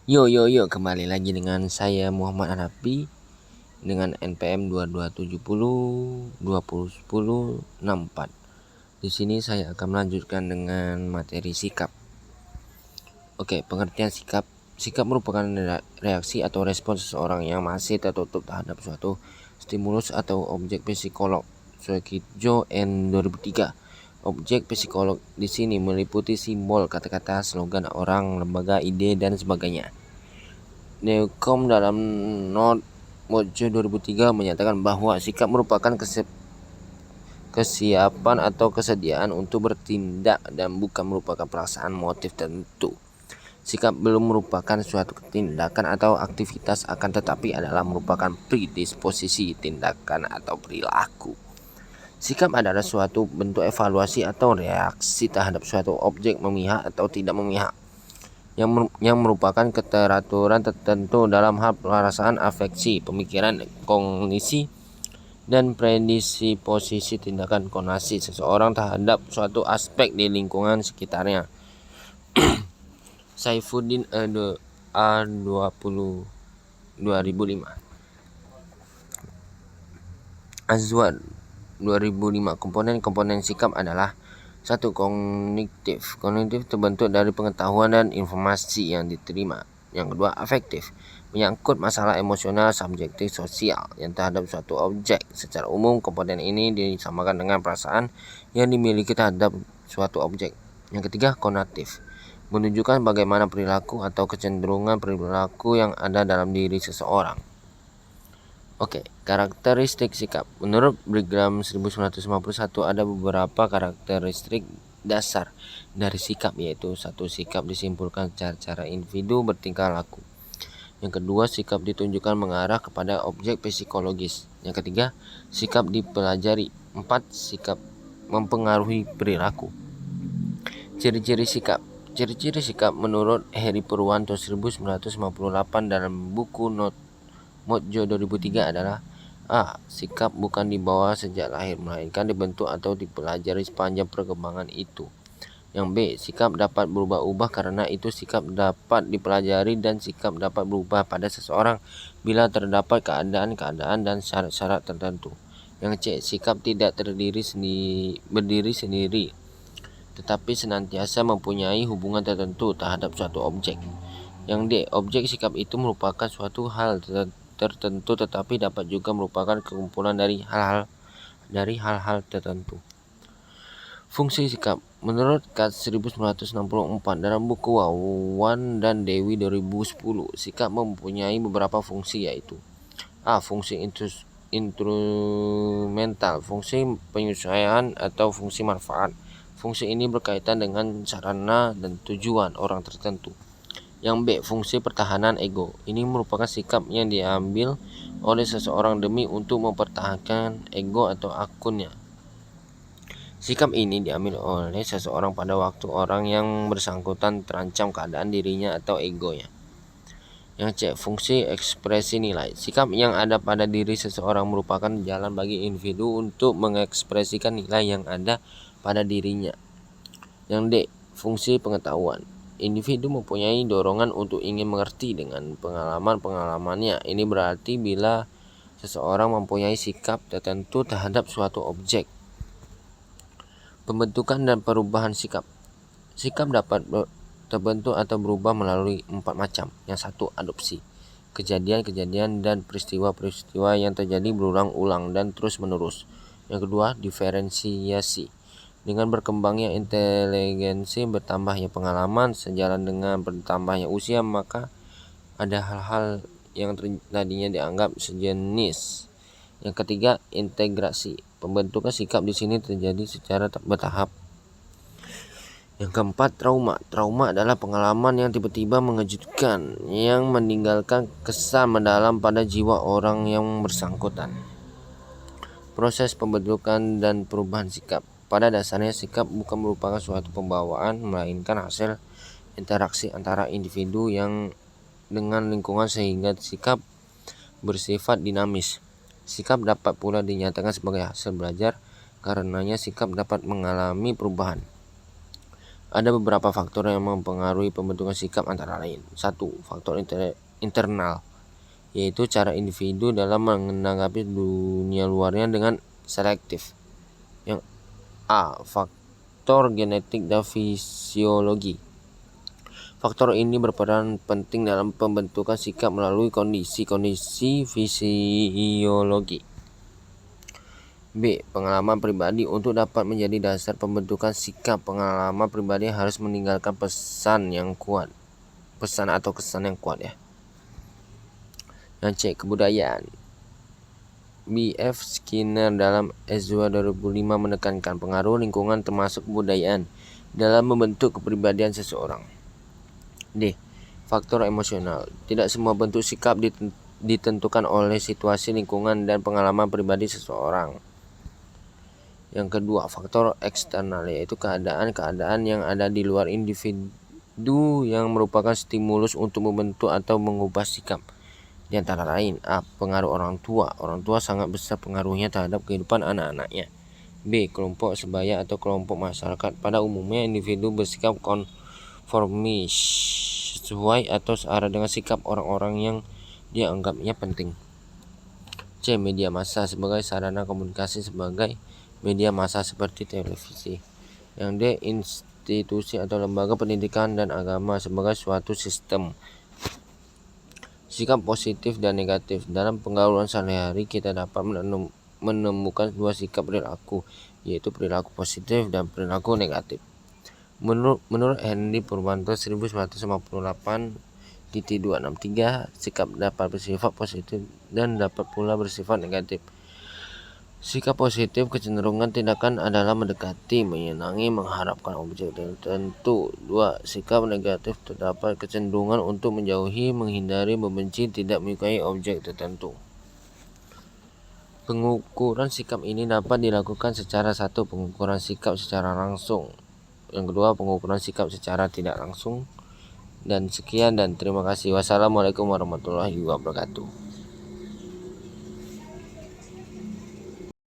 Yo, kembali lagi dengan saya Muhammad Hanafi dengan NPM 2270 2010 64. Di sini saya akan melanjutkan dengan materi sikap. Oke, pengertian sikap. Sikap merupakan reaksi atau respons seseorang yang masih tertutup terhadap suatu stimulus atau objek psikolog. Suekijo N 2003. Objek psikolog di sini meliputi simbol, kata-kata, slogan orang, lembaga, ide, dan sebagainya. Newcomb dalam Not Mojo 2003 menyatakan bahwa sikap merupakan kesiapan atau kesediaan untuk bertindak dan bukan merupakan perasaan motif tertentu. Sikap belum merupakan suatu tindakan atau aktivitas, akan tetapi adalah merupakan predisposisi tindakan atau perilaku. Sikap adalah suatu bentuk evaluasi atau reaksi terhadap suatu objek memihak atau tidak memihak, yang merupakan keteraturan tertentu dalam hal perasaan, afeksi, pemikiran, kognisi, dan predisposisi tindakan konasi seseorang terhadap suatu aspek di lingkungan sekitarnya. Saifuddin A20 2005. Azwar 2005. Komponen sikap adalah: 1. Kognitif. Kognitif terbentuk dari pengetahuan dan informasi yang diterima. Yang kedua, afektif, menyangkut masalah emosional, subjektif, sosial yang terhadap suatu objek. Secara umum, komponen ini disamakan dengan perasaan yang dimiliki terhadap suatu objek. Yang ketiga, konatif, menunjukkan bagaimana perilaku atau kecenderungan perilaku yang ada dalam diri seseorang. Oke, karakteristik sikap. Menurut Brigham 1951 ada beberapa karakteristik dasar dari sikap, yaitu: 1. Sikap disimpulkan secara cara individu bertingkah laku. Yang kedua, sikap ditunjukkan mengarah kepada objek psikologis. Yang ketiga, sikap dipelajari. 4. Sikap mempengaruhi perilaku. Ciri-ciri sikap. Ciri-ciri sikap menurut Heri Purwanto 1958 dalam buku Mojo 2003 adalah: A. Sikap bukan dibawa sejak lahir, melainkan dibentuk atau dipelajari sepanjang perkembangan itu. Yang B. Sikap dapat berubah-ubah, karena itu sikap dapat dipelajari dan sikap dapat berubah pada seseorang bila terdapat keadaan-keadaan dan syarat-syarat tertentu. Yang C. Sikap tidak berdiri sendiri, tetapi senantiasa mempunyai hubungan tertentu terhadap suatu objek. Yang D. Objek sikap itu merupakan suatu hal tertentu, tetapi dapat juga merupakan kekumpulan dari hal-hal tertentu. Fungsi sikap. Menurut Katz 1964 dalam buku Wawan dan Dewi 2010, sikap mempunyai beberapa fungsi, yaitu: A. Fungsi instrumental, fungsi penyesuaian atau fungsi manfaat. Fungsi ini berkaitan dengan sarana dan tujuan orang tertentu. Yang B. Fungsi pertahanan ego. Ini merupakan sikap yang diambil oleh seseorang demi untuk mempertahankan ego atau akunnya. Sikap ini diambil oleh seseorang pada waktu orang yang bersangkutan terancam keadaan dirinya atau egonya. Yang C. Fungsi ekspresi nilai. Sikap yang ada pada diri seseorang merupakan jalan bagi individu untuk mengekspresikan nilai yang ada pada dirinya. Yang D. Fungsi pengetahuan. Individu mempunyai dorongan untuk ingin mengerti dengan pengalaman-pengalamannya. Ini berarti bila seseorang mempunyai sikap tertentu terhadap suatu objek. Pembentukan dan perubahan sikap. Sikap dapat terbentuk atau berubah melalui 4 macam. Yang 1. Adopsi. Kejadian-kejadian dan peristiwa-peristiwa yang terjadi berulang-ulang dan terus-menerus. Yang kedua, diferensiasi. Dengan berkembangnya inteligensi, bertambahnya pengalaman, sejalan dengan bertambahnya usia, maka ada hal-hal yang tadinya dianggap sejenis. Yang ketiga, integrasi. Pembentukan sikap di sini terjadi secara bertahap. Yang keempat, trauma. Trauma adalah pengalaman yang tiba-tiba mengejutkan, yang meninggalkan kesan mendalam pada jiwa orang yang bersangkutan. Proses pembentukan dan perubahan sikap. Pada dasarnya, sikap bukan merupakan suatu pembawaan, melainkan hasil interaksi antara individu yang dengan lingkungan, sehingga sikap bersifat dinamis. Sikap dapat pula dinyatakan sebagai hasil belajar, karenanya sikap dapat mengalami perubahan. Ada beberapa faktor yang mempengaruhi pembentukan sikap antara lain. 1. Faktor internal, yaitu cara individu dalam menanggapi dunia luarnya dengan selektif. Yang A. Faktor genetik dan fisiologi. Faktor ini berperan penting dalam pembentukan sikap melalui kondisi fisiologi. B. Pengalaman pribadi. Untuk dapat menjadi dasar pembentukan sikap, pengalaman pribadi harus meninggalkan pesan atau kesan yang kuat ya. Yang C. Kebudayaan. B.F. Skinner dalam S2 2005 menekankan pengaruh lingkungan termasuk kebudayaan dalam membentuk kepribadian seseorang. D. Faktor emosional. Tidak semua bentuk sikap ditentukan oleh situasi, lingkungan, dan pengalaman pribadi seseorang. Yang kedua, faktor eksternal, yaitu keadaan-keadaan yang ada di luar individu yang merupakan stimulus untuk membentuk atau mengubah sikap. Di antara lain, A. Pengaruh orang tua. Orang tua sangat besar pengaruhnya terhadap kehidupan anak-anaknya. B. Kelompok sebaya atau kelompok masyarakat. Pada umumnya, individu bersikap konformis sesuai atau searah dengan sikap orang-orang yang dia anggapnya penting. C. Media massa sebagai sarana komunikasi sebagai media massa seperti televisi. Yang D. Institusi atau lembaga pendidikan dan agama sebagai suatu sistem. Sikap positif dan negatif. Dalam pergaulan sehari-hari kita dapat menemukan dua sikap perilaku, yaitu perilaku positif dan perilaku negatif. Menurut Henry Purwanto 1958-263, sikap dapat bersifat positif dan dapat pula bersifat negatif. Sikap positif kecenderungan tindakan adalah mendekati, menyenangi, mengharapkan objek tertentu. 2. Sikap negatif terdapat kecenderungan untuk menjauhi, menghindari, membenci, tidak menyukai objek tertentu. Pengukuran sikap ini dapat dilakukan secara satu, pengukuran sikap secara langsung. Yang kedua, pengukuran sikap secara tidak langsung. Dan sekian dan terima kasih. Wassalamualaikum warahmatullahi wabarakatuh.